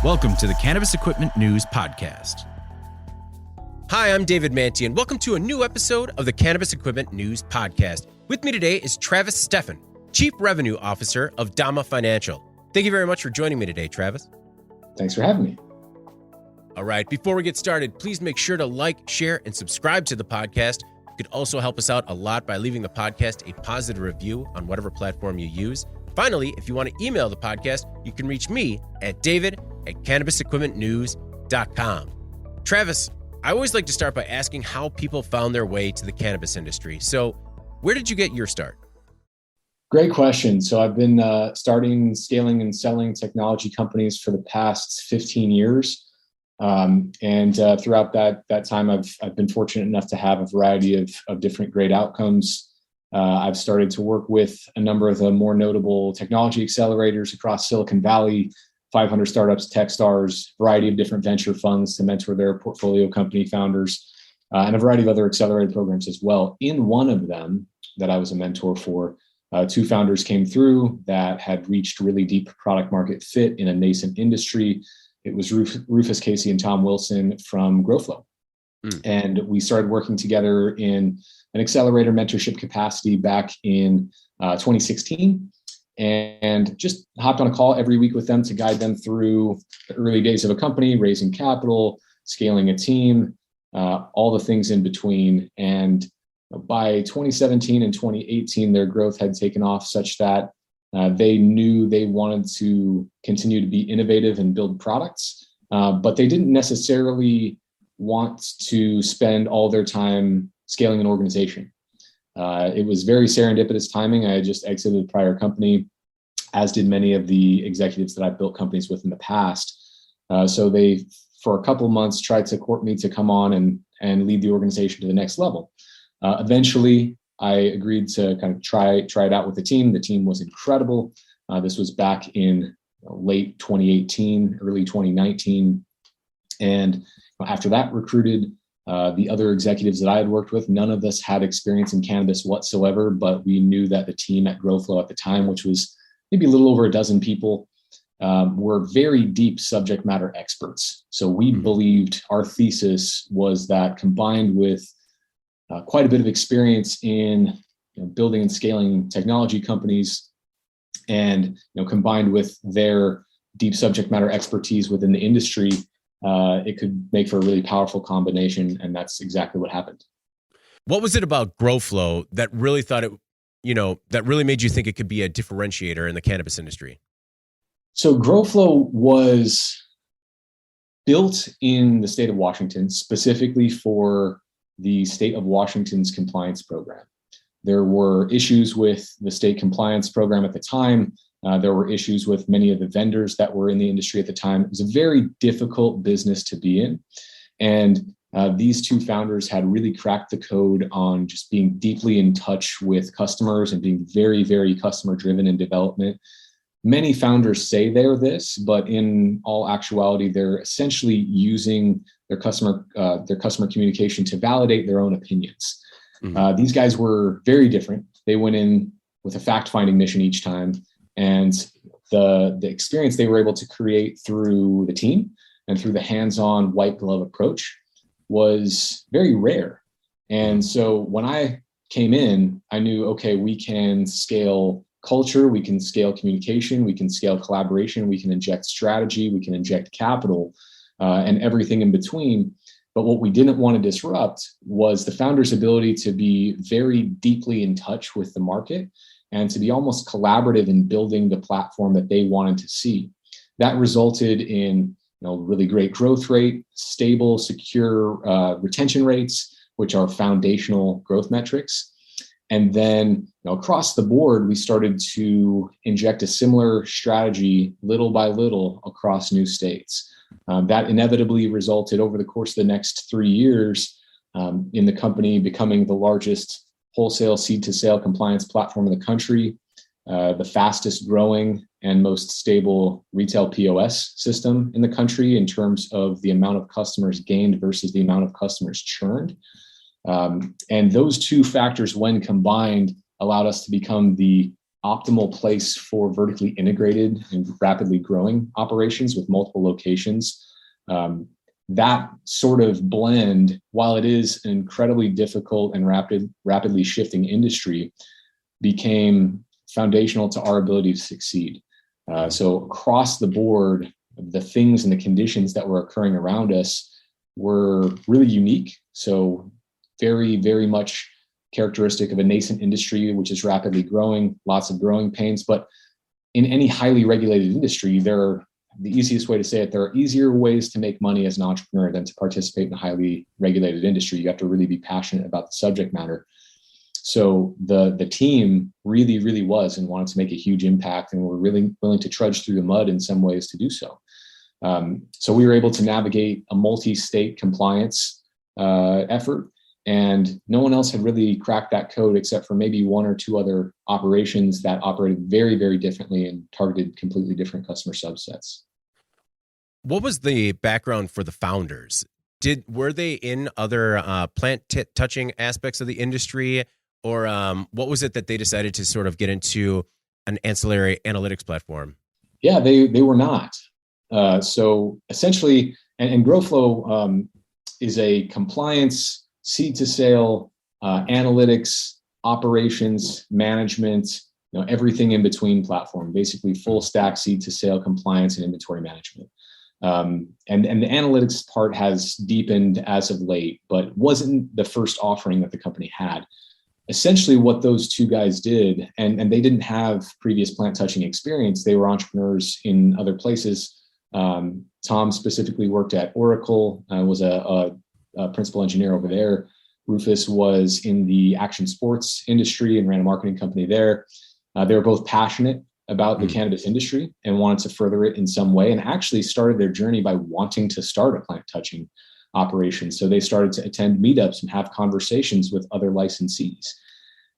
Welcome to the Cannabis Equipment News Podcast. Hi, I'm David Manti, and welcome to a new episode of the Cannabis Equipment News Podcast. With me today is Travis Steffen, Chief Revenue Officer of Dama Financial. Thank you very much for joining me today, Travis. Thanks for having me. All right, before we get started, please make sure to like, share, and subscribe to the podcast. You could also help us out a lot by leaving the podcast a positive review on whatever platform you use. Finally, if you want to email the podcast, you can reach me at david@cannabisequipmentnews.com. Travis, I always like to start by asking how people found their way to the cannabis industry. So where did you get your start? Great question. So I've been starting, scaling, and selling technology companies for the past 15 years. Throughout that time, I've been fortunate enough to have a variety of different great outcomes. I've started to work with a number of the more notable technology accelerators across Silicon Valley, 500 startups, Techstars, variety of different venture funds to mentor their portfolio company founders, and a variety of other accelerator programs as well. In one of them that I was a mentor for, two founders came through that had reached really deep product market fit in a nascent industry. It was Rufus Casey and Tom Wilson from GrowFlow. And we started working together in an accelerator mentorship capacity back in 2016, and just hopped on a call every week with them to guide them through the early days of a company, raising capital, scaling a team, all the things in between. And by 2017 and 2018, their growth had taken off such that they knew they wanted to continue to be innovative and build products, but they didn't necessarily want to spend all their time scaling an organization. It was very serendipitous timing. I had just exited a prior company, as did many of the executives that I've built companies with in the past. So they, for a couple of months, tried to court me to come on and lead the organization to the next level. Eventually, I agreed to kind of try it out with the team. The team was incredible. This was back in late 2018, early 2019. And after that, recruited the other executives that I had worked with. None of us had experience in cannabis whatsoever, but we knew that the team at GrowFlow at the time, which was maybe a little over a dozen people, were very deep subject matter experts. So we believed, our thesis was that combined with quite a bit of experience in building and scaling technology companies, and combined with their deep subject matter expertise within the industry, it could make for a really powerful combination, and that's exactly what happened. What was it about GrowFlow that really that really made you think it could be a differentiator in the cannabis industry? So GrowFlow was built in the state of Washington, specifically for the state of Washington's compliance program. There were issues with the state compliance program at the time. There were issues with many of the vendors that were in the industry at the time. It was a very difficult business to be in. And these two founders had really cracked the code on just being deeply in touch with customers and being very, very customer driven in development. Many founders say they're this, but in all actuality, they're essentially using their customer communication to validate their own opinions. These guys were very different. They went in with a fact-finding mission each time. And the experience they were able to create through the team and through the hands-on white glove approach was very rare. And so when I came in, I knew, okay, we can scale culture, we can scale communication, we can scale collaboration, we can inject strategy, we can inject capital, and everything in between. But what we didn't want to disrupt was the founders' ability to be very deeply in touch with the market and to be almost collaborative in building the platform that they wanted to see. That resulted in really great growth rate, stable, secure retention rates, which are foundational growth metrics. And then across the board, we started to inject a similar strategy little by little across new states. That inevitably resulted over the course of the next 3 years in the company becoming the largest wholesale seed-to-sale compliance platform in the country, the fastest growing and most stable retail POS system in the country in terms of the amount of customers gained versus the amount of customers churned. And those two factors, when combined, allowed us to become the optimal place for vertically integrated and rapidly growing operations with multiple locations. That sort of blend, while it is an incredibly difficult and rapidly shifting industry, became foundational to our ability to succeed. So across the board, the things and the conditions that were occurring around us were really unique. So very, very much characteristic of a nascent industry, which is rapidly growing, lots of growing pains. But in any highly regulated industry, the easiest way to say it, there are easier ways to make money as an entrepreneur than to participate in a highly regulated industry. You have to really be passionate about the subject matter. So the team really, really was and wanted to make a huge impact, and were really willing to trudge through the mud in some ways to do so. So we were able to navigate a multi-state compliance effort, and no one else had really cracked that code except for maybe one or two other operations that operated very, very differently and targeted completely different customer subsets. What was the background for the founders? Were they in other plant touching aspects of the industry, or what was it that they decided to sort of get into an ancillary analytics platform? Yeah, they were not. So essentially, and GrowFlow is a compliance, seed to sale, analytics, operations, management, everything in between platform, basically full stack seed to sale compliance and inventory management. And the analytics part has deepened as of late, but wasn't the first offering that the company had. Essentially what those two guys did, and they didn't have previous plant touching experience. They were entrepreneurs in other places. Tom specifically worked at Oracle, was a principal engineer over there. Rufus was in the action sports industry and ran a marketing company there. They were both passionate about the cannabis industry and wanted to further it in some way, and actually started their journey by wanting to start a plant touching operation. So they started to attend meetups and have conversations with other licensees.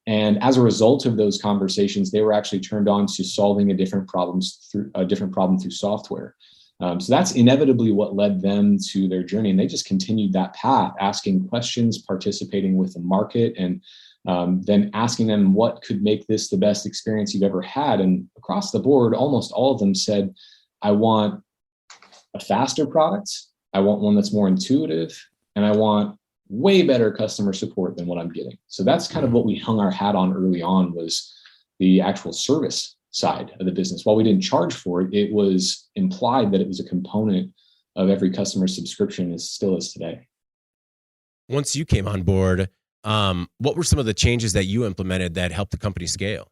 And as a result of those conversations, they were actually turned on to solving a different problem through software. So that's inevitably what led them to their journey. And they just continued that path, asking questions, participating with the market, and then asking them what could make this the best experience you've ever had. And across the board, almost all of them said, I want a faster product. I want one that's more intuitive, and I want way better customer support than what I'm getting. So that's kind of what we hung our hat on early on, was the actual service side of the business. While we didn't charge for it, it was implied that it was a component of every customer subscription, as still is today. Once you came on board, what were some of the changes that you implemented that helped the company scale?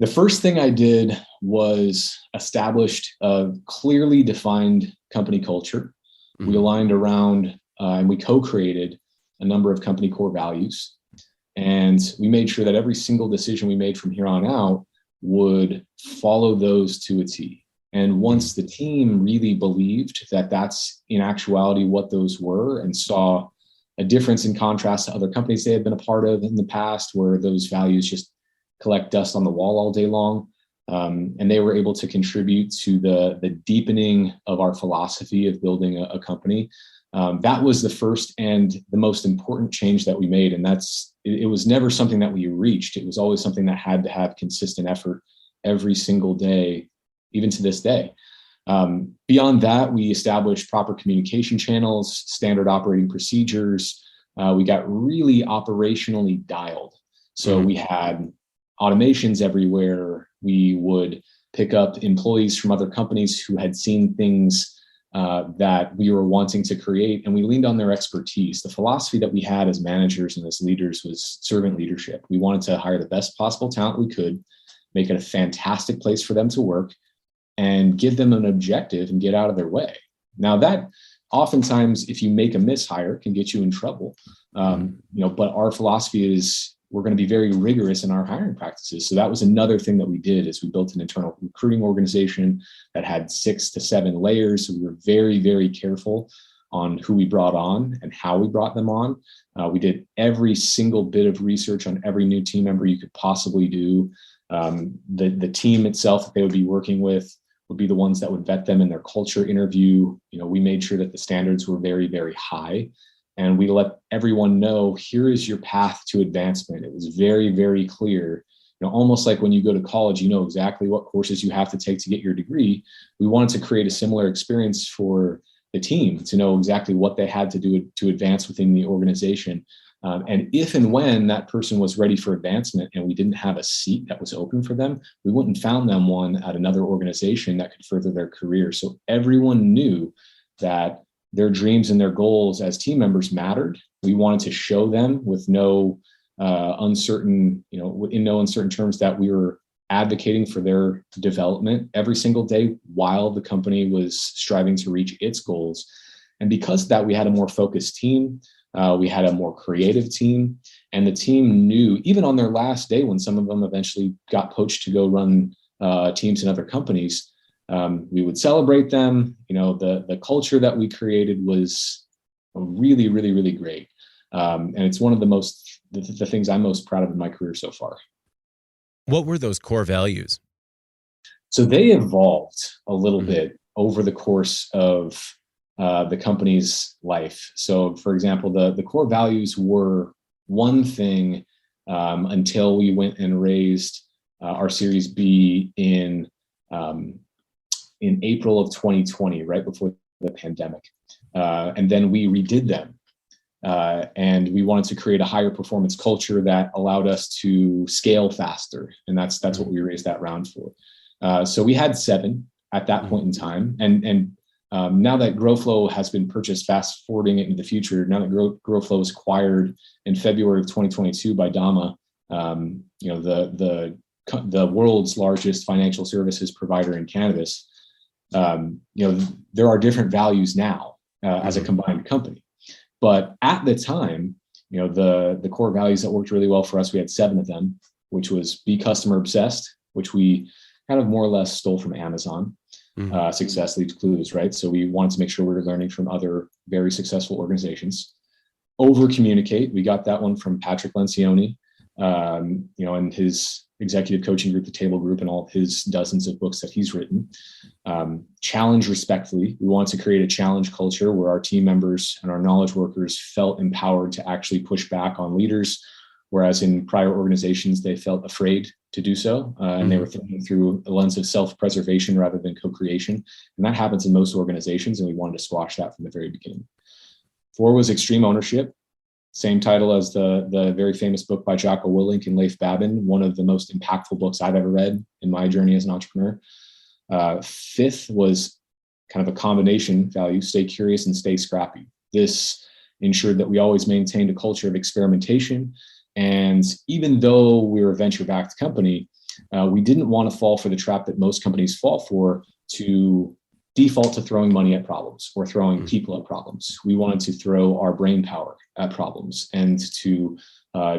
The first thing I did was established a clearly defined company culture. We aligned around and we co-created a number of company core values. And we made sure that every single decision we made from here on out would follow those to a T. And once the team really believed that that's in actuality what those were, and saw a difference in contrast to other companies they had been a part of in the past, where those values just collect dust on the wall all day long, and they were able to contribute to the deepening of our philosophy of building a company. That was the first and the most important change that we made. And it was never something that we reached. It was always something that had to have consistent effort every single day, even to this day. Beyond that, we established proper communication channels, standard operating procedures. We got really operationally dialed. So we had automations everywhere. We would pick up employees from other companies who had seen things that we were wanting to create, and we leaned on their expertise. The philosophy that we had as managers and as leaders was servant leadership. We wanted to hire the best possible talent we could, make it a fantastic place for them to work, and give them an objective and get out of their way. Now that oftentimes, if you make a mishire, can get you in trouble. But our philosophy is we're going to be very rigorous in our hiring practices. So that was another thing that we did, is we built an internal recruiting organization that had 6 to 7 layers. So we were very, very careful on who we brought on and how we brought them on. We did every single bit of research on every new team member you could possibly do. The team itself that they would be working with would be the ones that would vet them in their culture interview. We made sure that the standards were very, very high. And we let everyone know, here is your path to advancement. It was very, very clear almost like when you go to college, you know exactly what courses you have to take to get your degree. We wanted to create a similar experience for the team to know exactly what they had to do to advance within the organization. And if and when that person was ready for advancement and we didn't have a seat that was open for them, we went and found them one at another organization that could further their career. So everyone knew that their dreams and their goals as team members mattered. We wanted to show them with no uncertain, in no uncertain terms, that we were advocating for their development every single day while the company was striving to reach its goals. And because of that, we had a more focused team. We had a more creative team, and the team knew, even on their last day, when some of them eventually got poached to go run teams in other companies, we would celebrate them. The culture that we created was really, really, really great. And it's one of the things I'm most proud of in my career so far. What were those core values? So they evolved a little bit over the course of the company's life. So, for example, the core values were one thing until we went and raised our Series B in April of 2020, right before the pandemic. And then we redid them. And we wanted to create a higher performance culture that allowed us to scale faster. And that's what we raised that round for. So we had 7 at that point in time. And now that GrowFlow has been purchased, fast forwarding it into the future, now that GrowFlow was acquired in February of 2022 by Dama, the world's largest financial services provider in cannabis, there are different values now as a combined company. But at the time, the core values that worked really well for us, we had 7 of them, which was be customer obsessed, which we kind of more or less stole from Amazon. Success leads clues, right? So we wanted to make sure we were learning from other very successful organizations. Over communicate, we got that one from Patrick Lencioni, and his executive coaching group, the Table Group, and all his dozens of books that he's written. Challenge respectfully. We want to create a challenge culture where our team members and our knowledge workers felt empowered to actually push back on leaders, whereas in prior organizations, they felt afraid to do so. And they were thinking through a lens of self-preservation rather than co-creation. And that happens in most organizations, and we wanted to squash that from the very beginning. 4 was extreme ownership. Same title as the very famous book by Jocko Willink and Leif Babin, one of the most impactful books I've ever read in my journey as an entrepreneur. 5th was kind of a combination value, stay curious and stay scrappy. This ensured that we always maintained a culture of experimentation. And even though we were a venture-backed company, we didn't want to fall for the trap that most companies fall for, to default to throwing money at problems or throwing people at problems. We wanted to throw our brain power at problems and to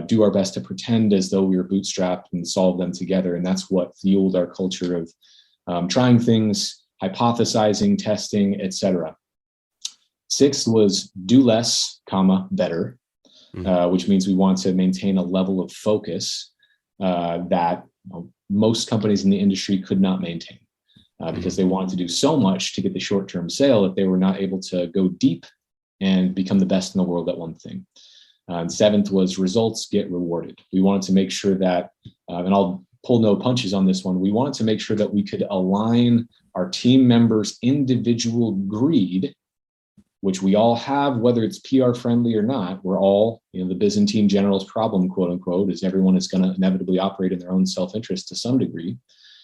do our best to pretend as though we were bootstrapped and solve them together. And that's what fueled our culture of trying things, hypothesizing, testing, etc. 6th was do less, better. Which means we want to maintain a level of focus that most companies in the industry could not maintain because they wanted to do so much to get the short-term sale that they were not able to go deep and become the best in the world at one thing. And 7th was results get rewarded. We wanted to make sure that, and I'll pull no punches on this one, we wanted to make sure that we could align our team members' individual greed, which we all have, whether it's PR friendly or not. We're all, the Byzantine general's problem, quote unquote, is everyone is going to inevitably operate in their own self-interest to some degree,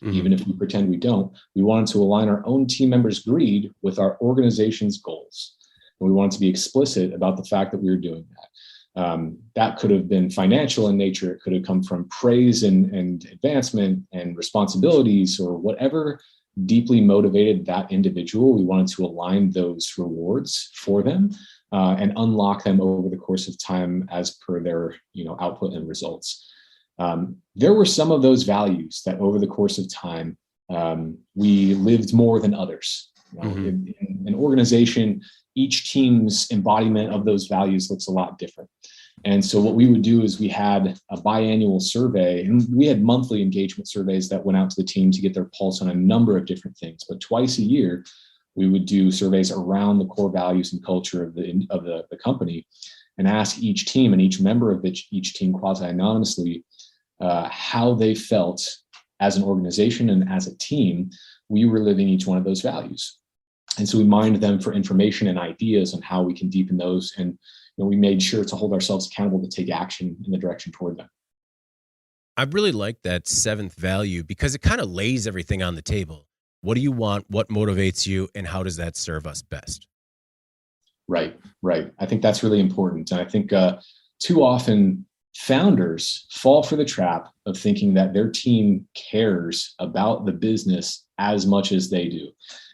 even if we pretend we don't. We wanted to align our own team members' greed with our organization's goals. And we wanted to be explicit about the fact that we were doing that. That could have been financial in nature. It could have come from praise and advancement and responsibilities or whatever deeply motivated that individual. We wanted to align those rewards for them and unlock them over the course of time as per their output and results. There were some of those values that over the course of time we lived more than others. In an organization, each team's embodiment of those values looks a lot different. And so what we would do is we had a biannual survey, and we had monthly engagement surveys that went out to the team to get their pulse on a number of different things. But twice a year, we would do surveys around the core values and culture of the company and ask each team and each member of each team quasi-anonymously, how they felt as an organization and as a team, we were living each one of those values. And so we mined them for information and ideas on how we can deepen those. And we made sure to hold ourselves accountable to take action in the direction toward them. I really like that seventh value because it kind of lays everything on the table. What do you want? What motivates you? And how does that serve us best? Right. I think that's really important. And I think too often founders fall for the trap of thinking that their team cares about the business as much as they do.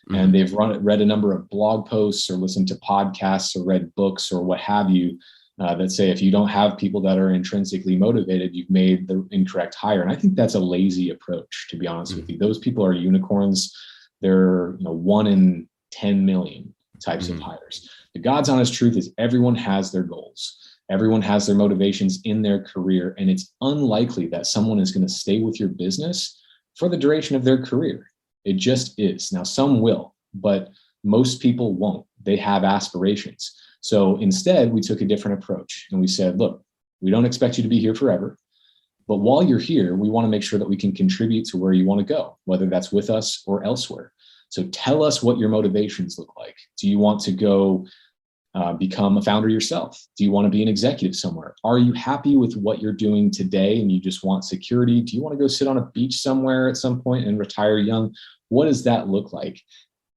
Mm-hmm. And they've read a number of blog posts or listened to podcasts or read books or what have you that say if you don't have people that are intrinsically motivated, you've made the incorrect hire. And I think that's a lazy approach, to be honest with you. Those people are unicorns. They're 1 in 10 million types of hires. The God's honest truth is everyone has their goals. Everyone has their motivations in their career. And it's unlikely that someone is going to stay with your business for the duration of their career. It just is. Now, some will, but most people won't. They have aspirations. So instead, we took a different approach and we said, look, we don't expect you to be here forever, but while you're here, we want to make sure that we can contribute to where you want to go, whether that's with us or elsewhere. So tell us what your motivations look like. Do you want to go become a founder yourself? Do you want to be an executive somewhere? Are you happy with what you're doing today and you just want security? Do you want to go sit on a beach somewhere at some point and retire young? What does that look like?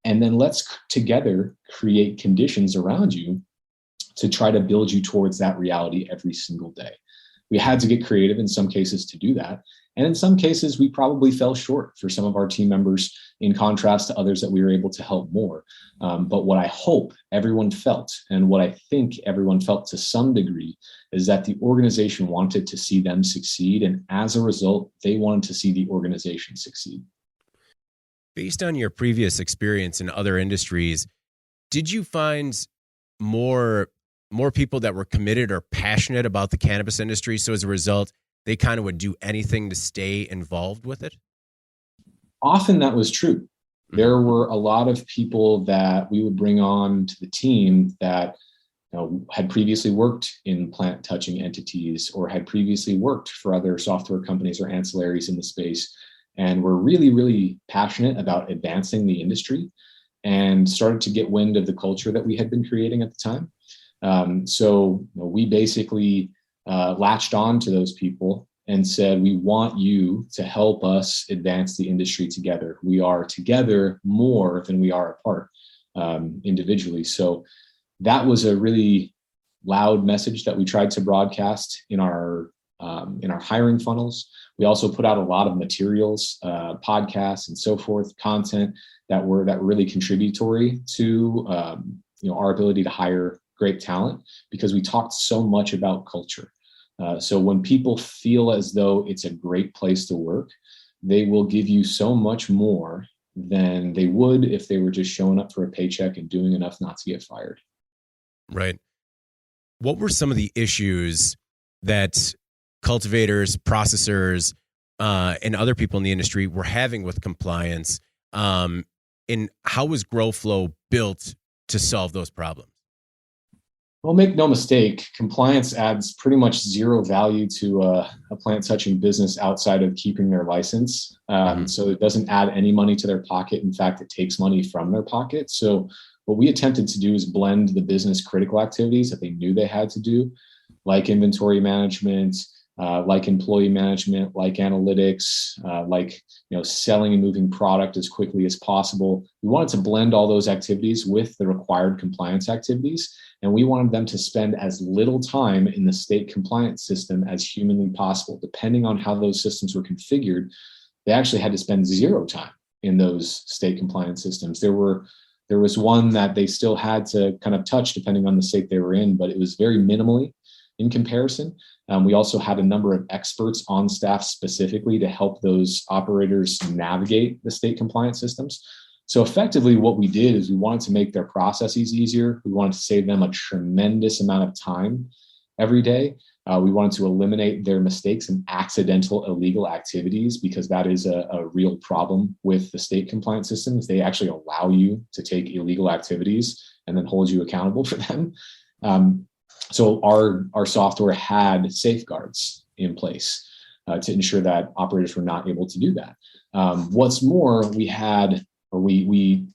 And then let's together create conditions around you to try to build you towards that reality every single day. We had to get creative in some cases to do that. And in some cases, we probably fell short for some of our team members in contrast to others that we were able to help more. But what I hope everyone felt, and what I think everyone felt to some degree, is that the organization wanted to see them succeed. And as a result, they wanted to see the organization succeed. Based on your previous experience in other industries, did you find more people that were committed or passionate about the cannabis industry? So as a result, they kind of would do anything to stay involved with it? Often that was true. There were a lot of people that we would bring on to the team that had previously worked in plant touching entities or had previously worked for other software companies or ancillaries in the space and were really, really passionate about advancing the industry and started to get wind of the culture that we had been creating at the time. So we basically latched on to those people and said, we want you to help us advance the industry together. We are together more than we are apart individually. So that was a really loud message that we tried to broadcast in our hiring funnels. We also put out a lot of materials, podcasts and so forth, content that were really contributory to our ability to hire great talent, because we talked so much about culture. So when people feel as though it's a great place to work, they will give you so much more than they would if they were just showing up for a paycheck and doing enough not to get fired. Right. What were some of the issues that cultivators, processors, and other people in the industry were having with compliance? And how was GrowFlow built to solve those problems? Well, make no mistake, compliance adds pretty much zero value to a plant touching business outside of keeping their license. So it doesn't add any money to their pocket. In fact, it takes money from their pocket. So what we attempted to do is blend the business critical activities that they knew they had to do, like inventory management, like employee management, like analytics, like selling and moving product as quickly as possible. We wanted to blend all those activities with the required compliance activities. And we wanted them to spend as little time in the state compliance system as humanly possible. Depending on how those systems were configured, they actually had to spend zero time in those state compliance systems. There was one that they still had to kind of touch depending on the state they were in, but it was very minimally in comparison. We also had a number of experts on staff specifically to help those operators navigate the state compliance systems. So effectively what we did is we wanted to make their processes easier. We wanted to save them a tremendous amount of time every day. We wanted to eliminate their mistakes and accidental illegal activities, because that is a real problem with the state compliance systems. They actually allow you to take illegal activities and then hold you accountable for them. So our software had safeguards in place. to ensure that operators were not able to do that. What's more, we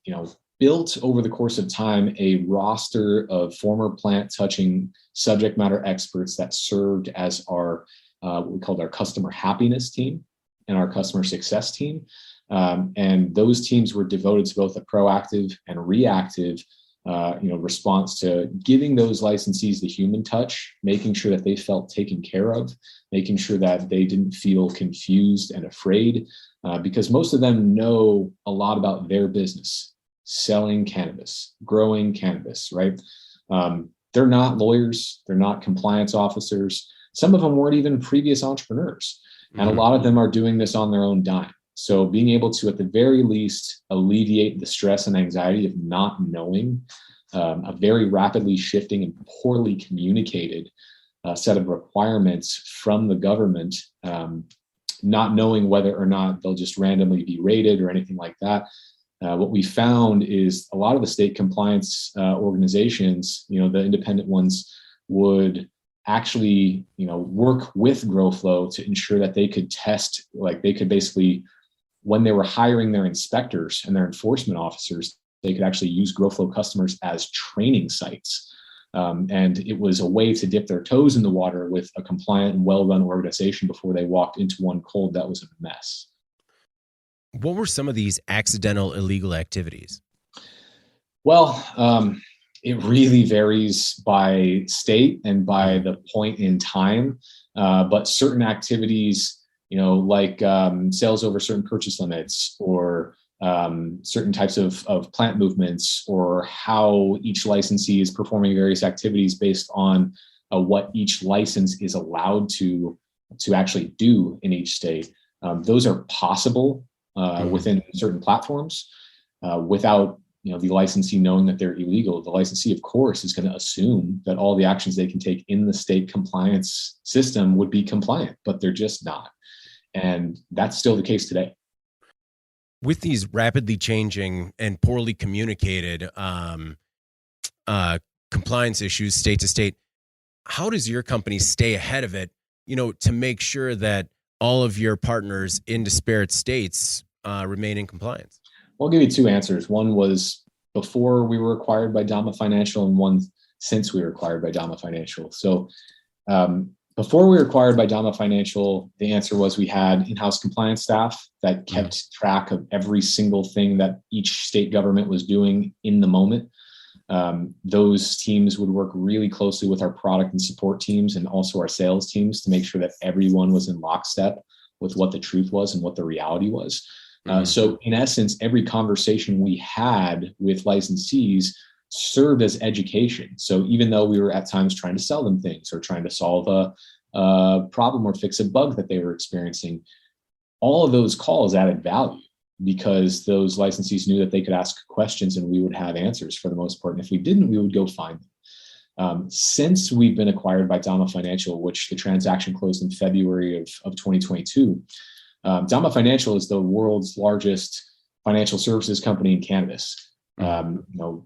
built over the course of time a roster of former plant touching subject matter experts that served as our what we called our customer happiness team and our customer success team. And those teams were devoted to both a proactive and reactive response to giving those licensees the human touch, making sure that they felt taken care of, making sure that they didn't feel confused and afraid, because most of them know a lot about their business, selling cannabis, growing cannabis, right? They're not lawyers. They're not compliance officers. Some of them weren't even previous entrepreneurs. And a lot of them are doing this on their own dime. So being able to, at the very least, alleviate the stress and anxiety of not knowing a very rapidly shifting and poorly communicated set of requirements from the government, not knowing whether or not they'll just randomly be rated or anything like that. What we found is a lot of the state compliance organizations, the independent ones, would actually, work with GrowFlow to ensure that they could test, they could basically, when they were hiring their inspectors and their enforcement officers, they could actually use GrowFlow customers as training sites. And it was a way to dip their toes in the water with a compliant and well-run organization before they walked into one cold that was a mess. What were some of these accidental illegal activities? Well, it really varies by state and by the point in time. But certain activities, like sales over certain purchase limits, or certain types of plant movements, or how each licensee is performing various activities based on what each license is allowed to actually do in each state. Those are possible within certain platforms without the licensee knowing that they're illegal. The licensee, of course, is going to assume that all the actions they can take in the state compliance system would be compliant, but they're just not. And that's still the case today. With these rapidly changing and poorly communicated compliance issues state to state, how does your company stay ahead of it, to make sure that all of your partners in disparate states remain in compliance? I'll give you two answers. One was before we were acquired by Dama Financial, and one since we were acquired by Dama Financial. So before we were acquired by Dama Financial, the answer was we had in-house compliance staff that kept track of every single thing that each state government was doing in the moment. Those teams would work really closely with our product and support teams and also our sales teams to make sure that everyone was in lockstep with what the truth was and what the reality was. So in essence, every conversation we had with licensees served as education. So even though we were at times trying to sell them things or trying to solve a problem or fix a bug that they were experiencing, all of those calls added value because those licensees knew that they could ask questions and we would have answers for the most part. And if we didn't, we would go find them. Since we've been acquired by Dama Financial, which the transaction closed in February of 2022, Dama Financial is the world's largest financial services company in cannabis.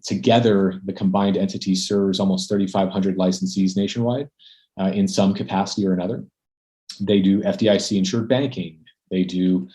Together, the combined entity serves almost 3,500 licensees nationwide in some capacity or another. They do FDIC insured banking. They do,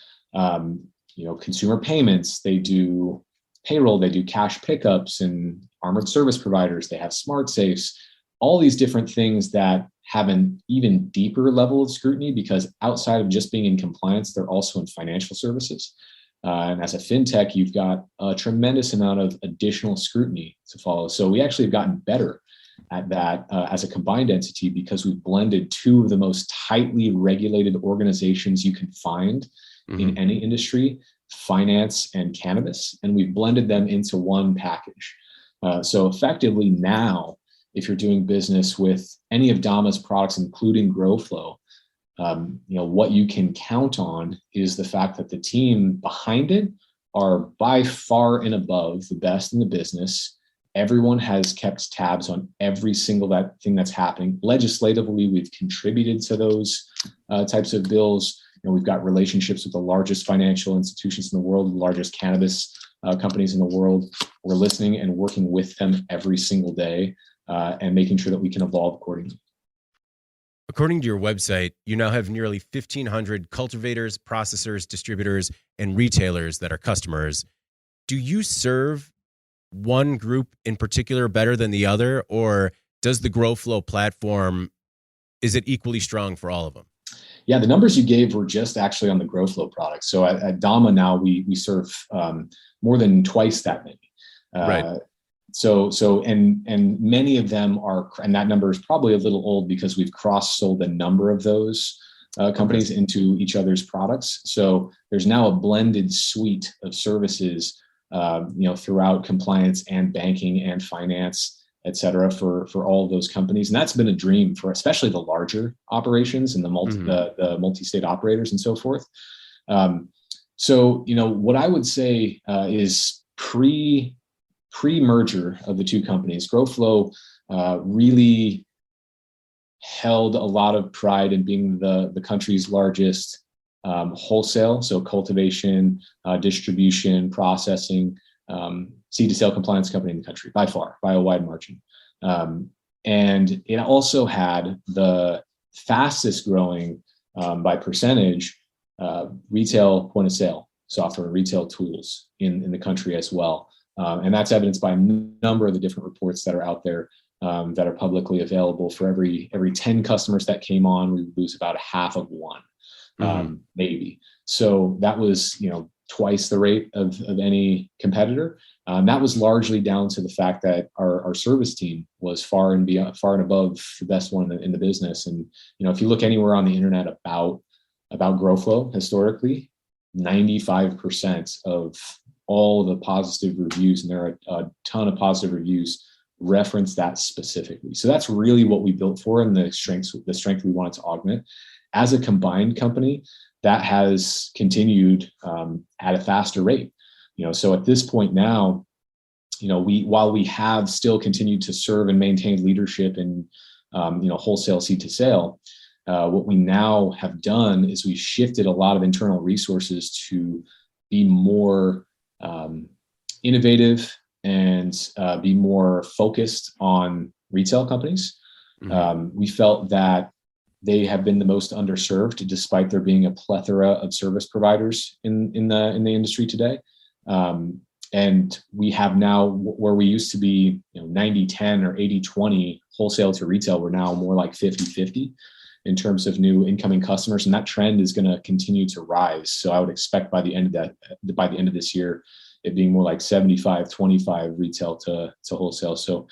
consumer payments. They do payroll. They do cash pickups and armored service providers. They have smart safes, all these different things that have an even deeper level of scrutiny because outside of just being in compliance, they're also in financial services. And as a fintech, you've got a tremendous amount of additional scrutiny to follow. So we actually have gotten better at that as a combined entity because we've blended two of the most tightly regulated organizations you can find in any industry, finance and cannabis, and we've blended them into one package. So effectively now, if you're doing business with any of Dama's products, including GrowFlow, what you can count on is the fact that the team behind it are by far and above the best in the business. Everyone has kept tabs on every single thing that's happening. Legislatively, we've contributed to those types of bills. We've got relationships with the largest financial institutions in the world, the largest cannabis companies in the world. We're listening and working with them every single day and making sure that we can evolve accordingly. According to your website, you now have nearly 1,500 cultivators, processors, distributors, and retailers that are customers. Do you serve one group in particular better than the other, or does the GrowFlow platform, is it equally strong for all of them? Yeah, the numbers you gave were just actually on the GrowFlow product. So at Dama now we serve more than twice that many. Right. And many of them are, and that number is probably a little old because we've cross-sold a number of those companies into each other's products. So there's now a blended suite of services, throughout compliance and banking and finance, et cetera, for all of those companies. And that's been a dream for especially the larger operations and the multi-state operators and so forth. What I would say is pre-merger of the two companies, GrowFlow really held a lot of pride in being the country's largest wholesale, so cultivation, distribution, processing, seed to sale compliance company in the country by far, by a wide margin. And it also had the fastest growing by percentage retail point of sale software, retail tools in the country as well. And that's evidenced by a number of the different reports that are out there that are publicly available. For every 10 customers that came on, we would lose about half of one, maybe. So that was, twice the rate of any competitor. That was largely down to the fact that our service team was far and above the best one in the business. And, if you look anywhere on the internet about GrowFlow historically, 95% of all the positive reviews, and there are a ton of positive reviews, reference that specifically. So that's really what we built for, and the strength we wanted to augment. As a combined company, that has continued at a faster rate. So at this point now, while we have still continued to serve and maintain leadership in wholesale seed to sale, what we now have done is we've shifted a lot of internal resources to be more innovative and be more focused on retail companies. We felt that they have been the most underserved, despite there being a plethora of service providers in the industry today. And we have now, where we used to be 90-10 or 80-20 wholesale to retail, we're now more like 50-50 in terms of new incoming customers, and that trend is going to continue to rise. So I would expect by the end of this year, it being more like 75-25 retail to wholesale. So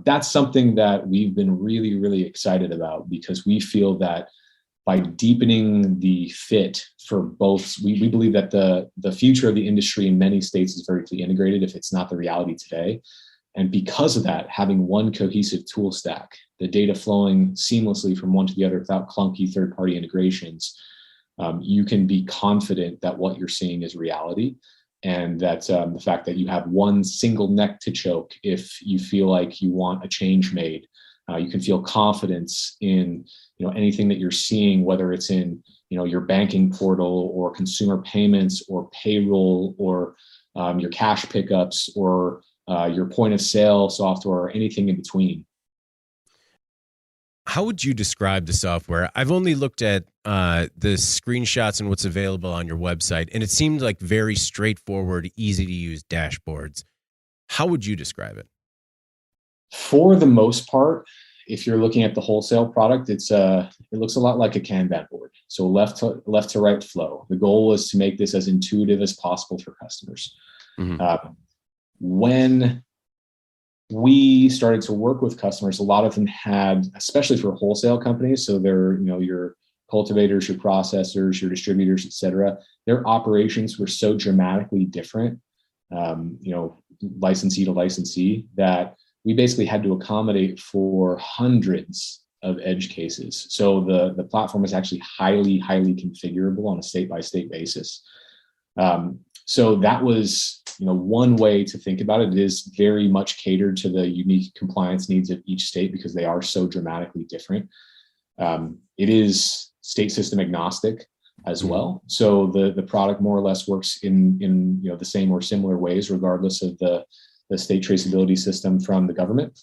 that's something that we've been really, really excited about, because we feel that by deepening the fit for both, we believe that the future of the industry in many states is vertically integrated, if it's not the reality today. And because of that, having one cohesive tool stack, the data flowing seamlessly from one to the other without clunky third-party integrations, you can be confident that what you're seeing is reality. And that the fact that you have one single neck to choke if you feel like you want a change made, you can feel confidence in anything that you're seeing, whether it's in your banking portal or consumer payments or payroll or your cash pickups or your point of sale software or anything in between. How would you describe the software? I've only looked at the screenshots and what's available on your website, and it seemed like very straightforward, easy to use dashboards. How would you describe it? For the most part, if you're looking at the wholesale product, it looks a lot like a Kanban board. So left to right flow. The goal was to make this as intuitive as possible for customers. When we started to work with customers, a lot of them had, especially for wholesale companies, so they're, your cultivators, your processors, your distributors, et cetera, their operations were so dramatically different, licensee to licensee, that we basically had to accommodate for hundreds of edge cases. So the platform is actually highly, highly configurable on a state-by-state basis. So that was, one way to think about it. It is very much catered to the unique compliance needs of each state because they are so dramatically different. It is state system agnostic as well. So the product more or less works in the same or similar ways, regardless of the state traceability system from the government.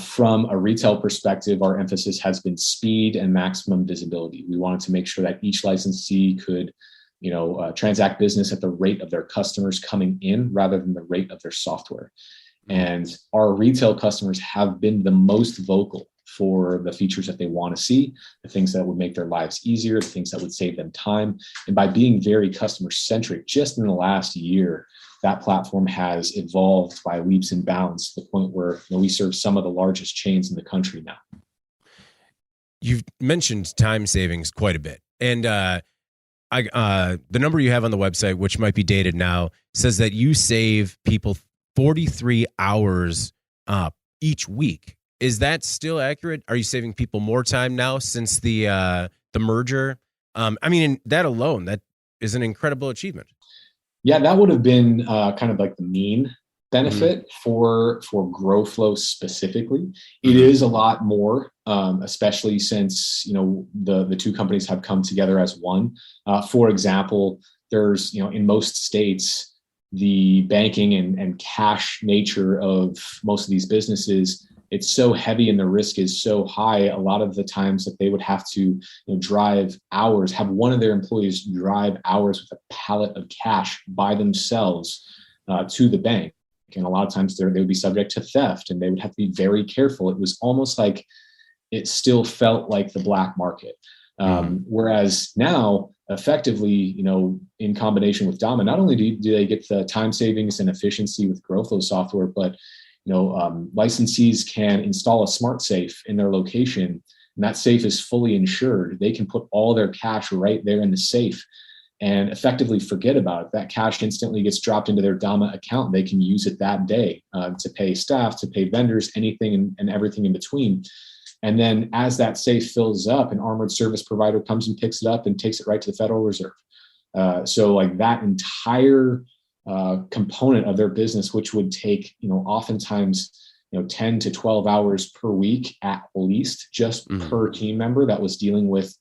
From a retail perspective, our emphasis has been speed and maximum visibility. We wanted to make sure that each licensee could, transact business at the rate of their customers coming in rather than the rate of their software. And our retail customers have been the most vocal for the features that they want to see, the things that would make their lives easier, the things that would save them time. And by being very customer centric, just in the last year, that platform has evolved by leaps and bounds to the point where we serve some of the largest chains in the country now. You've mentioned time savings quite a bit. And the number you have on the website, which might be dated now, says that you save people 43 hours each week. Is that still accurate? Are you saving people more time now since the merger? That alone, that is an incredible achievement. Yeah, that would have been kind of like the mean benefit for GrowFlow specifically. It is a lot more, especially since the two companies have come together as one. For example, there's in most states, the banking and cash nature of most of these businesses, it's so heavy and the risk is so high. A lot of the times that they would have to drive hours, have one of their employees drive hours with a pallet of cash by themselves to the bank. And a lot of times they would be subject to theft and they would have to be very careful. It was almost like it still felt like the black market. Whereas now, effectively, in combination with Dama, not only do they get the time savings and efficiency with GrowFlow software, but licensees can install a smart safe in their location, and that safe is fully insured. They can put all their cash right there in the safe and effectively forget about it. That cash instantly gets dropped into their Dama account. They can use it that day to pay staff, to pay vendors, anything and everything in between. And then as that safe fills up, an armored service provider comes and picks it up and takes it right to the Federal Reserve. So like that entire component of their business, which would take, oftentimes, 10 to 12 hours per week at least, just per team member that was dealing with,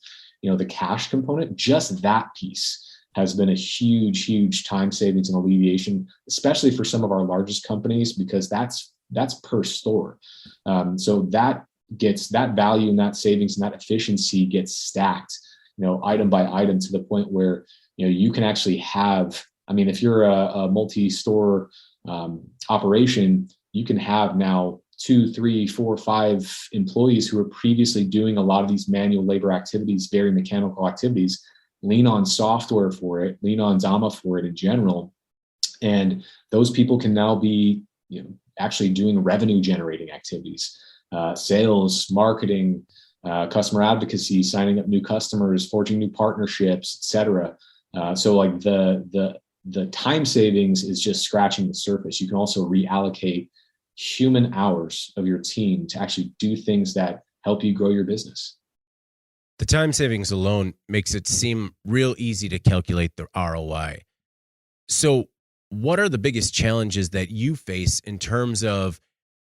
the cash component, just that piece has been a huge, huge time savings and alleviation, especially for some of our largest companies, because that's per store. So that value and that savings and that efficiency gets stacked, item by item to the point where, you can actually have, if you're a multi-store operation, you can have now 2, 3, 4, 5 employees who are previously doing a lot of these manual labor activities, very mechanical activities, lean on software for it, lean on Dama for it in general. And those people can now be, actually doing revenue generating activities, sales, marketing, customer advocacy, signing up new customers, forging new partnerships, etc. So like the time savings is just scratching the surface. You can also reallocate human hours of your team to actually do things that help you grow your business. The time savings alone makes it seem real easy to calculate the ROI. So what are the biggest challenges that you face in terms of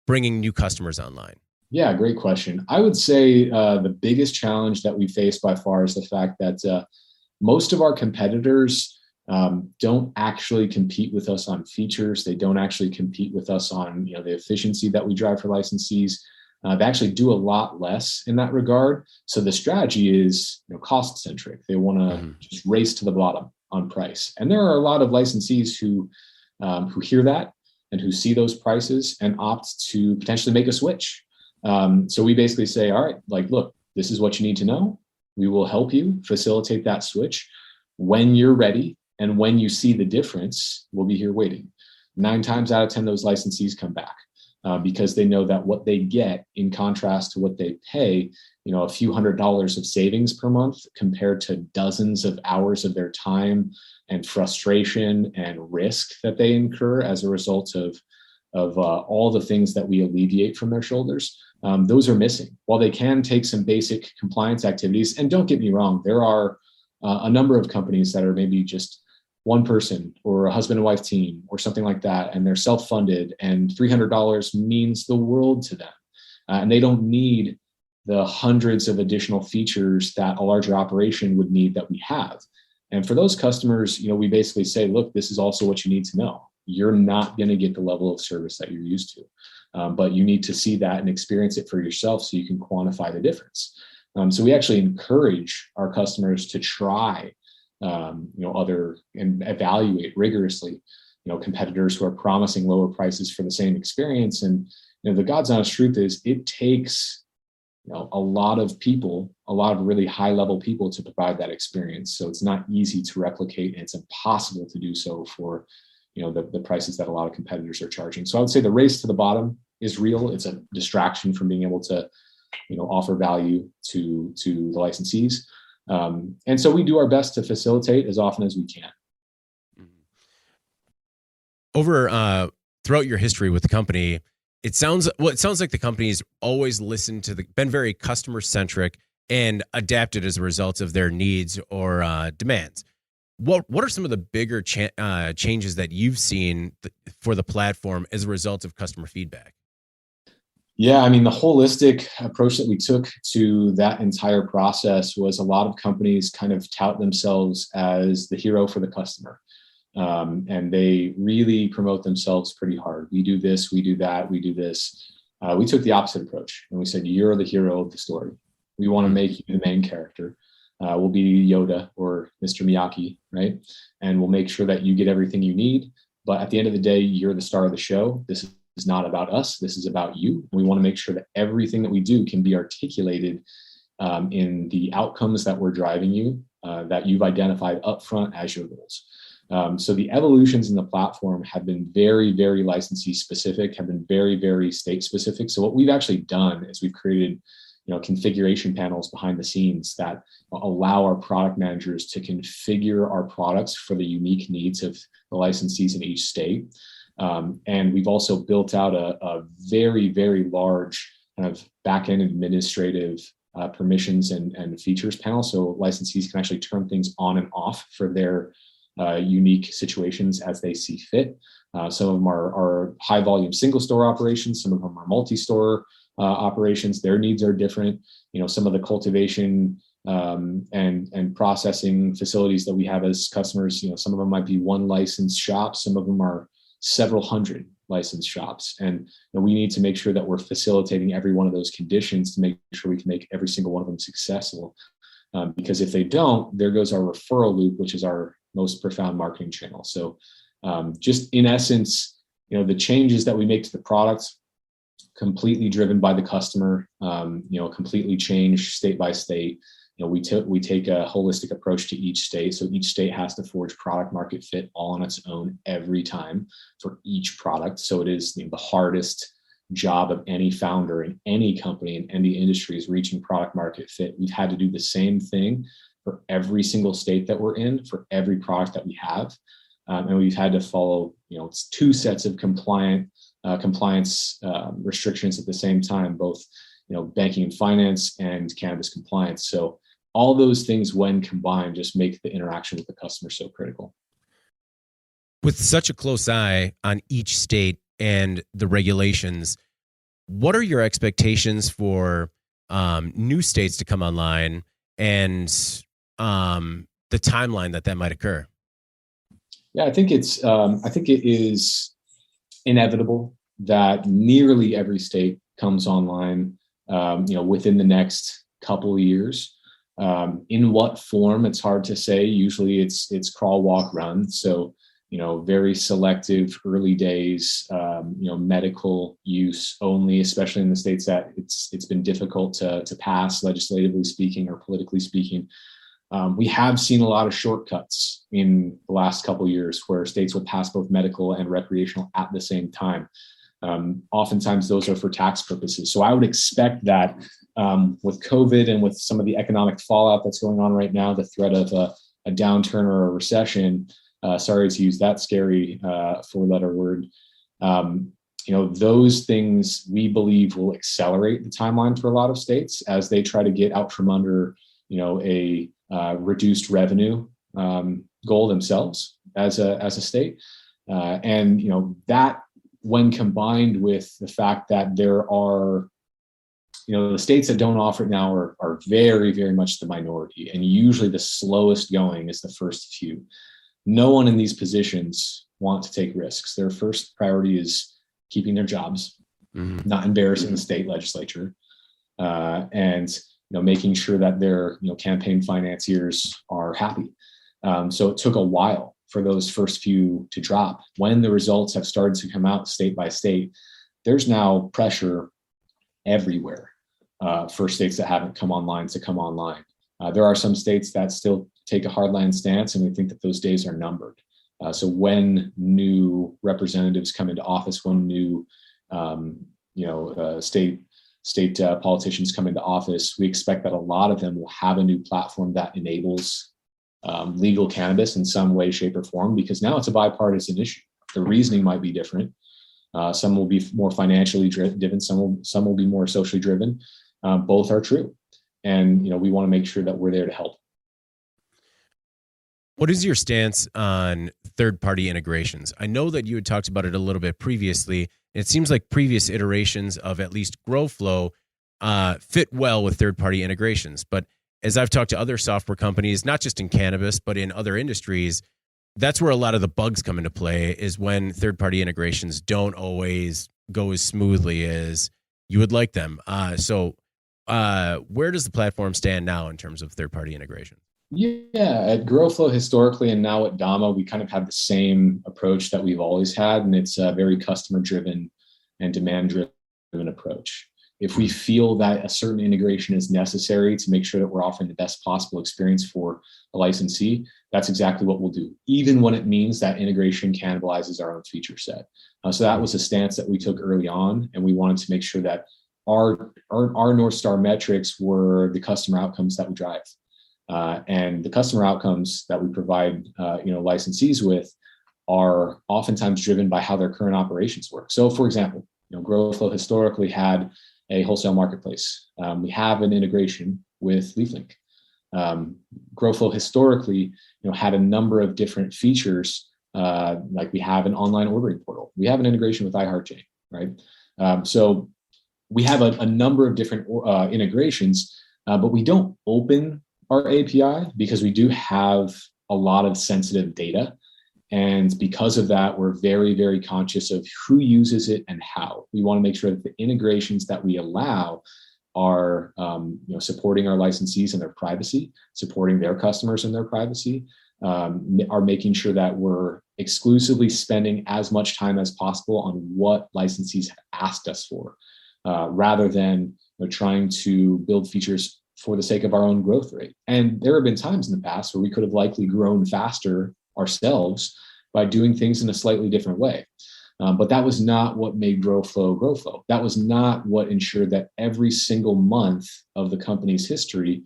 bringing new customers online? Yeah, great question. I would say the biggest challenge that we face by far is the fact that most of our competitors don't actually compete with us on features. They don't actually compete with us on the efficiency that we drive for licensees. They actually do a lot less in that regard. So the strategy is cost centric. They want to just race to the bottom on price. And there are a lot of licensees who hear that and who see those prices and opt to potentially make a switch. So we basically say, all right, look, this is what you need to know. We will help you facilitate that switch. When you're ready and when you see the difference, we'll be here waiting. 9 times out of 10, those licensees come back because they know that what they get in contrast to what they pay, a few $100s of savings per month compared to dozens of hours of their time and frustration and risk that they incur as a result of all the things that we alleviate from their shoulders. Those are missing. While they can take some basic compliance activities, and don't get me wrong, there are a number of companies that are maybe just one person or a husband and wife team or something like that, and they're self-funded, and $300 means the world to them. And they don't need the hundreds of additional features that a larger operation would need that we have. And for those customers, we basically say, look, this is also what you need to know. You're not going to get the level of service that you're used to. but you need to see that and experience it for yourself so you can quantify the difference. So we actually encourage our customers to try, other and evaluate rigorously, competitors who are promising lower prices for the same experience. And the God's honest truth is it takes a lot of people, a lot of really high level people to provide that experience. So it's not easy to replicate, and it's impossible to do so for the prices that a lot of competitors are charging. So I would say the race to the bottom is real. It's a distraction from being able to offer value to the licensees. And so we do our best to facilitate as often as we can. Over throughout your history with the company, it sounds like the company's always listened to been very customer centric and adapted as a result of their needs or demands. What are some of the bigger changes that you've seen for the platform as a result of customer feedback? Yeah, I mean, the holistic approach that we took to that entire process was a lot of companies kind of tout themselves as the hero for the customer. And they really promote themselves pretty hard. We do this, we do that, we do this. We took the opposite approach and we said, you're the hero of the story. We want to make you the main character. We'll be Yoda or Mr. Miyagi, right? And we'll make sure that you get everything you need. But at the end of the day, you're the star of the show. This is not about us. This is about you. We want to make sure that everything that we do can be articulated in the outcomes that we're driving you, that you've identified upfront as your goals. So the evolutions in the platform have been very, very licensee specific, have been very, very state specific. So what we've actually done is we've created, configuration panels behind the scenes that allow our product managers to configure our products for the unique needs of the licensees in each state. And we've also built out a very, very large kind of back-end administrative permissions and features panel. So licensees can actually turn things on and off for their unique situations as they see fit. Some of them are high volume single store operations. Some of them are multi-store operations. Their needs are different. Some of the cultivation and processing facilities that we have as customers, some of them might be one licensed shop. Some of them are several hundred licensed shops. And we need to make sure that we're facilitating every one of those conditions to make sure we can make every single one of them successful. Because if they don't, there goes our referral loop, which is our most profound marketing channel. So just in essence, the changes that we make to the product, completely driven by the customer, completely changed state by state. We take a holistic approach to each state. So each state has to forge product market fit all on its own every time for each product. So it is the hardest job of any founder in any company in any industry is reaching product market fit. We've had to do the same thing for every single state that we're in, for every product that we have. And we've had to follow, it's two sets of compliance restrictions at the same time, both, banking and finance and cannabis compliance. So all those things when combined just make the interaction with the customer so critical. With such a close eye on each state and the regulations, what are your expectations for new states to come online and the timeline that might occur? Yeah, I think it is inevitable that nearly every state comes online, within the next couple of years. In what form, it's hard to say. Usually it's crawl, walk, run. So, very selective early days, medical use only, especially in the states that it's been difficult to pass legislatively speaking or politically speaking. We have seen a lot of shortcuts in the last couple of years where states will pass both medical and recreational at the same time. Oftentimes those are for tax purposes. So I would expect that with COVID and with some of the economic fallout that's going on right now, the threat of a downturn or a recession, sorry to use that scary four-letter word, those things we believe will accelerate the timeline for a lot of states as they try to get out from under, a reduced revenue goal themselves as a state. And that when combined with the fact that there are, the states that don't offer it now are very, very much the minority. And usually the slowest going is the first few. No one in these positions want to take risks. Their first priority is keeping their jobs. not embarrassing the state legislature, and making sure that their campaign financiers are happy. So it took a while for those first few to drop. When the results have started to come out state by state, there's now pressure everywhere for states that haven't come online to come online. There are some states that still take a hardline stance, and we think that those days are numbered. So when new representatives come into office, when new state politicians come into office, we expect that a lot of them will have a new platform that enables legal cannabis in some way, shape, or form, because now it's a bipartisan issue. The reasoning might be different. Some will be more financially driven. Some will be more socially driven. Both are true, and we want to make sure that we're there to help. What is your stance on third-party integrations? I know that you had talked about it a little bit previously, and it seems like previous iterations of at least GrowFlow fit well with third-party integrations. But as I've talked to other software companies, not just in cannabis, but in other industries, that's where a lot of the bugs come into play, is when third-party integrations don't always go as smoothly as you would like them. So where does the platform stand now in terms of third-party integration? Yeah, at GrowFlow historically, and now at Dama, we kind of have the same approach that we've always had, and it's a very customer-driven and demand-driven approach. If we feel that a certain integration is necessary to make sure that we're offering the best possible experience for a licensee, that's exactly what we'll do, even when it means that integration cannibalizes our own feature set. So that was a stance that we took early on, and we wanted to make sure that our North Star metrics were the customer outcomes that we drive. And the customer outcomes that we provide, licensees with are oftentimes driven by how their current operations work. So, for example, GrowFlow historically had a wholesale marketplace. We have an integration with LeafLink. GrowFlow historically, had a number of different features, like we have an online ordering portal. We have an integration with iHeartJane, right? So we have a number of different integrations, but we don't open our API because we do have a lot of sensitive data. And because of that, we're very, very conscious of who uses it and how. We want to make sure that the integrations that we allow are supporting our licensees and their privacy, supporting their customers and their privacy, are making sure that we're exclusively spending as much time as possible on what licensees have asked us for, rather than trying to build features for the sake of our own growth rate. And there have been times in the past where we could have likely grown faster ourselves by doing things in a slightly different way. But that was not what made GrowFlow. That was not what ensured that every single month of the company's history,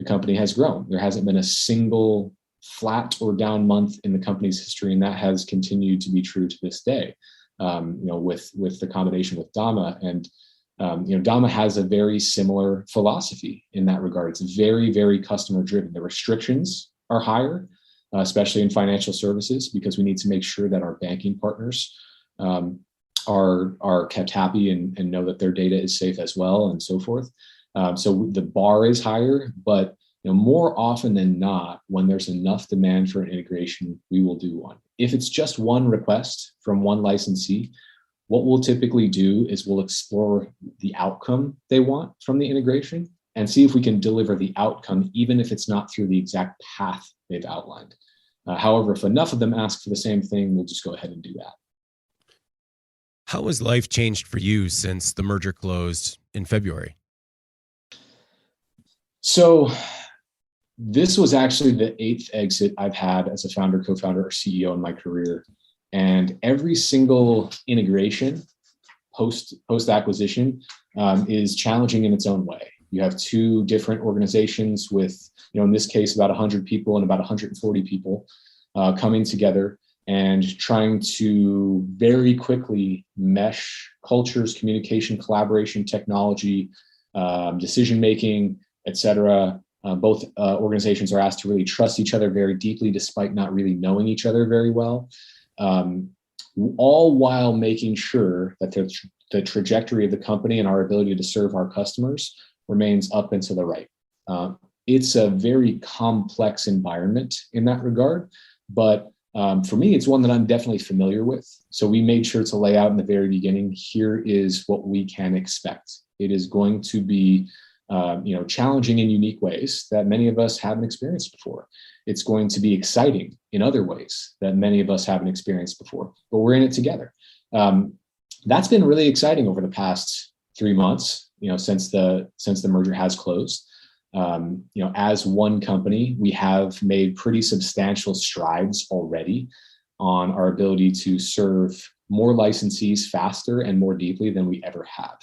the company has grown. There hasn't been a single flat or down month in the company's history, and that has continued to be true to this day. With the combination with Dama, and Dama has a very similar philosophy in that regard. It's very, very customer driven. The restrictions are higher, especially in financial services, because we need to make sure that our banking partners are kept happy and know that their data is safe as well, and so forth. So the bar is higher, but more often than not, when there's enough demand for an integration, we will do one. If it's just one request from one licensee, what we'll typically do is we'll explore the outcome they want from the integration and see if we can deliver the outcome, even if it's not through the exact path they've outlined. However, if enough of them ask for the same thing, we'll just go ahead and do that. How has life changed for you since the merger closed in February? So this was actually the 8th exit I've had as a founder, co-founder, or CEO in my career. And every single integration post acquisition is challenging in its own way. You have two different organizations with, in this case, about 100 people and about 140 people coming together and trying to very quickly mesh cultures, communication, collaboration, technology, decision-making, et cetera. Both organizations are asked to really trust each other very deeply, despite not really knowing each other very well. All while making sure that the trajectory of the company and our ability to serve our customers remains up and to the right. It's a very complex environment in that regard, but For me, it's one that I'm definitely familiar with. So we made sure to lay out in the very beginning, here is what we can expect. It is going to be challenging in unique ways that many of us haven't experienced before. It's going to be exciting in other ways that many of us haven't experienced before, but we're in it together. That's been really exciting over the past 3 months, since the merger has closed. As one company, we have made pretty substantial strides already on our ability to serve more licensees faster and more deeply than we ever have.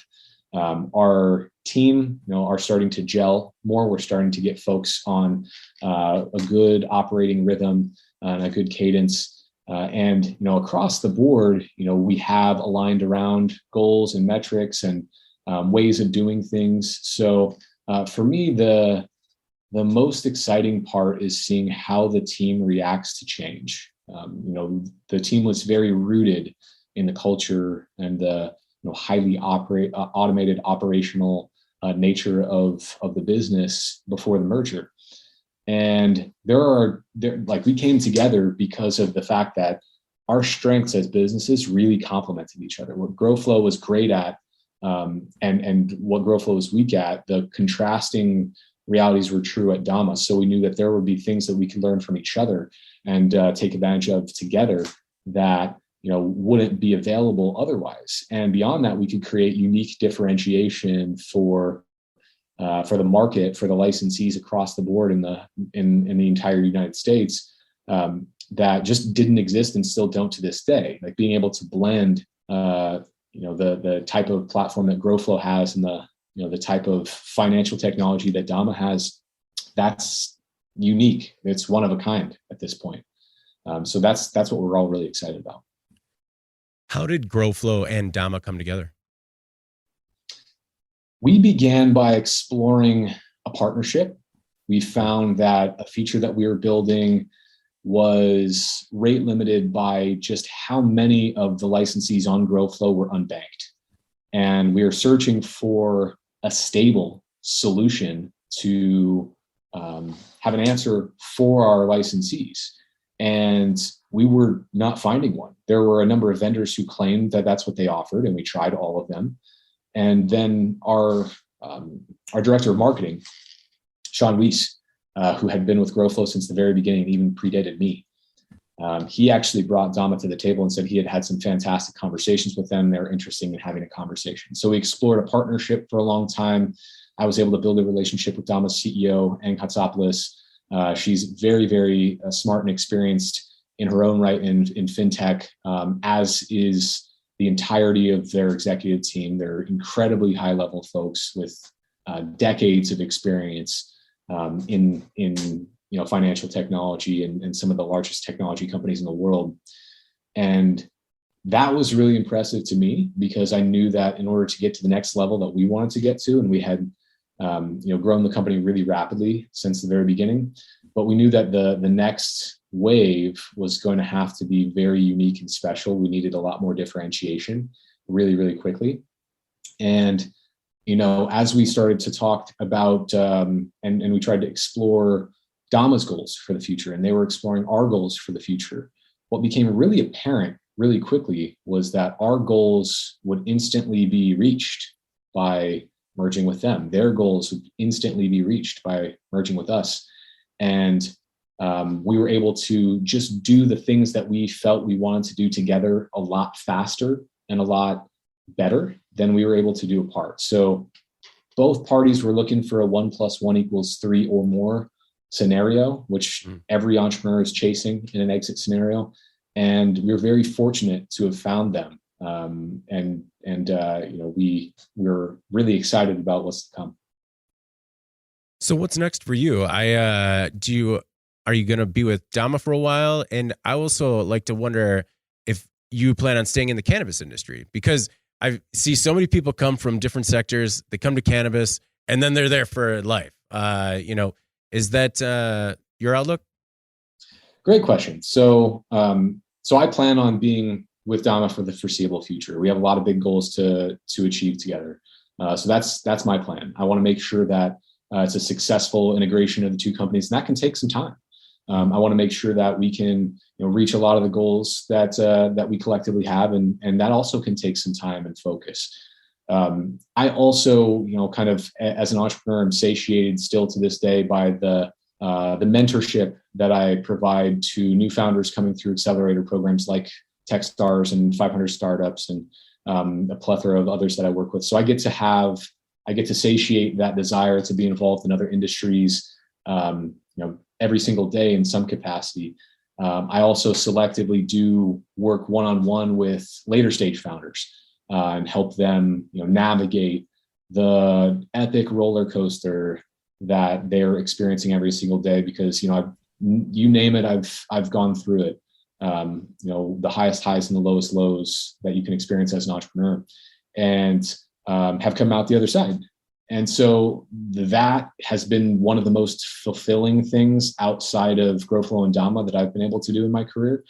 Our team, are starting to gel more. We're starting to get folks on a good operating rhythm and a good cadence. And across the board, we have aligned around goals and metrics and ways of doing things. So for me, the most exciting part is seeing how the team reacts to change. The team was very rooted in the culture and the highly automated operational nature of the business before the merger. And we came together because of the fact that our strengths as businesses really complemented each other. What GrowFlow was great at, and what GrowFlow was weak at, the contrasting realities were true at Dama. So we knew that there would be things that we could learn from each other and take advantage of together that wouldn't be available otherwise. And beyond that, we could create unique differentiation for the market, for the licensees across the board in the entire United States, that just didn't exist and still don't to this day. Like being able to blend the type of platform that GrowFlow has and the type of financial technology that Dama has, that's unique. It's one of a kind at this point. So that's what we're all really excited about. How did GrowFlow and Dama come together? We began by exploring a partnership. We found that a feature that we were building was rate limited by just how many of the licensees on GrowFlow were unbanked. And we were searching for a stable solution to have an answer for our licensees. And we were not finding one. There were a number of vendors who claimed that that's what they offered, and we tried all of them. And then our director of marketing, Sean Weiss, who had been with GrowFlow since the very beginning, even predated me, he actually brought Dama to the table and said he had had some fantastic conversations with them. They were interested in having a conversation. So we explored a partnership for a long time. I was able to build a relationship with Dama's CEO, Ang Hatsopoulos. She's very, very smart and experienced in her own right in fintech, as is the entirety of their executive team. They're incredibly high-level folks with decades of experience in financial technology and some of the largest technology companies in the world. And that was really impressive to me because I knew that in order to get to the next level that we wanted to get to, and we had grown the company really rapidly since the very beginning, but we knew that the next wave was going to have to be very unique and special. We needed a lot more differentiation really, really quickly. And, as we started to talk about, and we tried to explore Dama's goals for the future, and they were exploring our goals for the future, what became really apparent really quickly was that our goals would instantly be reached by merging with them. Their goals would instantly be reached by merging with us. And we were able to just do the things that we felt we wanted to do together a lot faster and a lot better than we were able to do apart. So both parties were looking for a 1 + 1 = 3 or more scenario, which every entrepreneur is chasing in an exit scenario. And we were very fortunate to have found them. We're really excited about what's to come. So what's next for you? Are you going to be with Dama for a while? And I also like to wonder if you plan on staying in the cannabis industry, because I see so many people come from different sectors. They come to cannabis and then they're there for life. Is that your outlook? Great question. So I plan on being with Dama for the foreseeable future. We have a lot of big goals to achieve together. So that's my plan. I want to make sure that it's a successful integration of the two companies, and that can take some time. I want to make sure that we can reach a lot of the goals that we collectively have, and that also can take some time and focus. I also, kind of as an entrepreneur, I'm satiated still to this day by the mentorship that I provide to new founders coming through accelerator programs like Techstars and 500 Startups and a plethora of others that I work with. So I get to satiate that desire to be involved in other industries, every single day in some capacity. I also selectively do work one-on-one with later stage founders and help them, navigate the epic roller coaster that they're experiencing every single day. Because, you name it, I've gone through it. The highest highs and the lowest lows that you can experience as an entrepreneur, and have come out the other side. And so that has been one of the most fulfilling things outside of GrowFlow and Dama that I've been able to do in my career.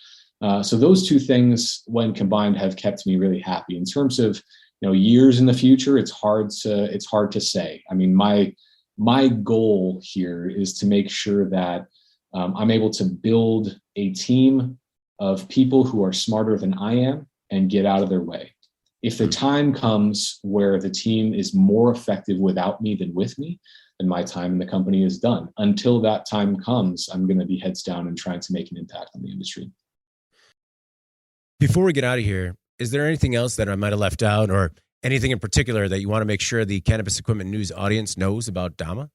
So those two things, when combined, have kept me really happy. In terms of years in the future, it's hard to say. I mean, my goal here is to make sure that I'm able to build a team of people who are smarter than I am and get out of their way. If the time comes where the team is more effective without me than with me, then my time in the company is done. Until that time comes, I'm going to be heads down and trying to make an impact on the industry. Before we get out of here, is there anything else that I might have left out, or anything in particular that you want to make sure the Cannabis Equipment News audience knows about Dama?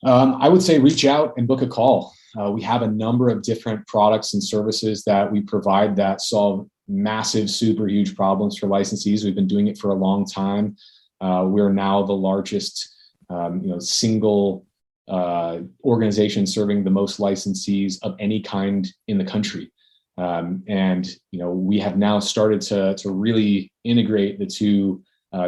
I would say reach out and book a call. We have a number of different products and services that we provide that solve massive, super huge problems for licensees. We've been doing it for a long time. We're now the largest, single organization serving the most licensees of any kind in the country. We have now started to really integrate the two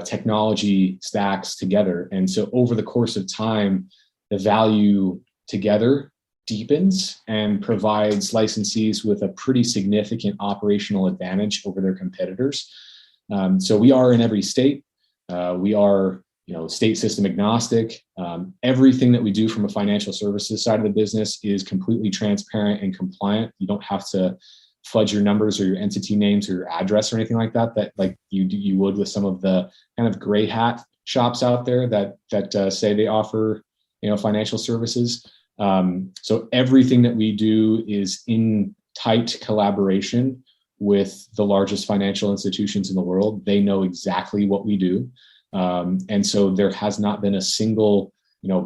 technology stacks together. And so over the course of time, the value together deepens and provides licensees with a pretty significant operational advantage over their competitors. So we are in every state. We are, state system agnostic. Everything that we do from a financial services side of the business is completely transparent and compliant. You don't have to fudge your numbers or your entity names or your address or anything like that like you would with some of the kind of gray hat shops out there that say they offer financial services. So everything that we do is in tight collaboration with the largest financial institutions in the world. They know exactly what we do. And so there has not been a single,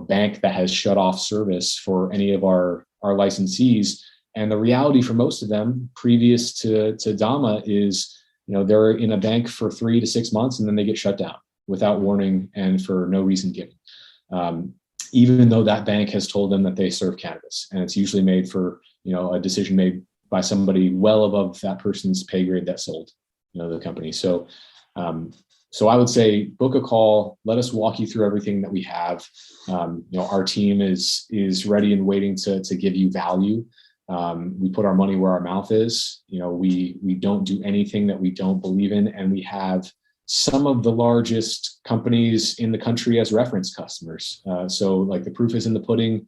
bank that has shut off service for any of our licensees. And the reality for most of them previous to Dama is, they're in a bank for 3 to 6 months and then they get shut down without warning and for no reason given. Even though that bank has told them that they serve cannabis, and it's usually made for, a decision made by somebody well above that person's pay grade that sold, the company. So I would say book a call, let us walk you through everything that we have. Our team is ready and waiting to give you value. We put our money where our mouth is. We don't do anything that we don't believe in, and we have some of the largest companies in the country as reference customers. So like the proof is in the pudding.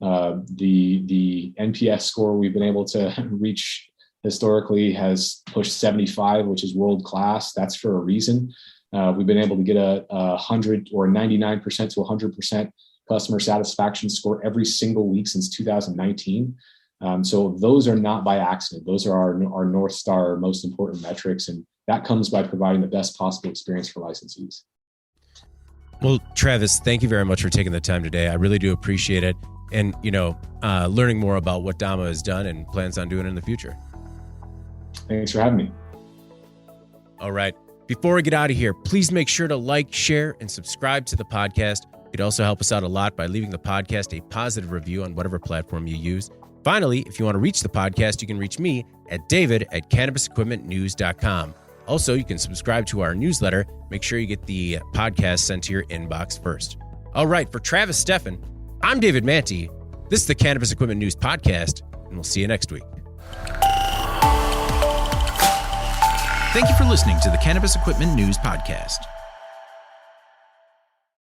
The NPS score we've been able to reach historically has pushed 75, which is world class. That's for a reason. We've been able to get a 100 or 99% to 100% customer satisfaction score every single week since 2019. So those are not by accident. Those are our North Star most important metrics. And that comes by providing the best possible experience for licensees. Well, Travis, thank you very much for taking the time today. I really do appreciate it. And, learning more about what Dama has done and plans on doing in the future. Thanks for having me. All right. Before we get out of here, please make sure to like, share, and subscribe to the podcast. You'd also help us out a lot by leaving the podcast a positive review on whatever platform you use. Finally, if you want to reach the podcast, you can reach me at david@cannabisequipmentnews.com. Also, you can subscribe to our newsletter. Make sure you get the podcast sent to your inbox first. All right, for Travis Steffen, I'm David Manti. This is the Cannabis Equipment News Podcast, and we'll see you next week. Thank you for listening to the Cannabis Equipment News Podcast.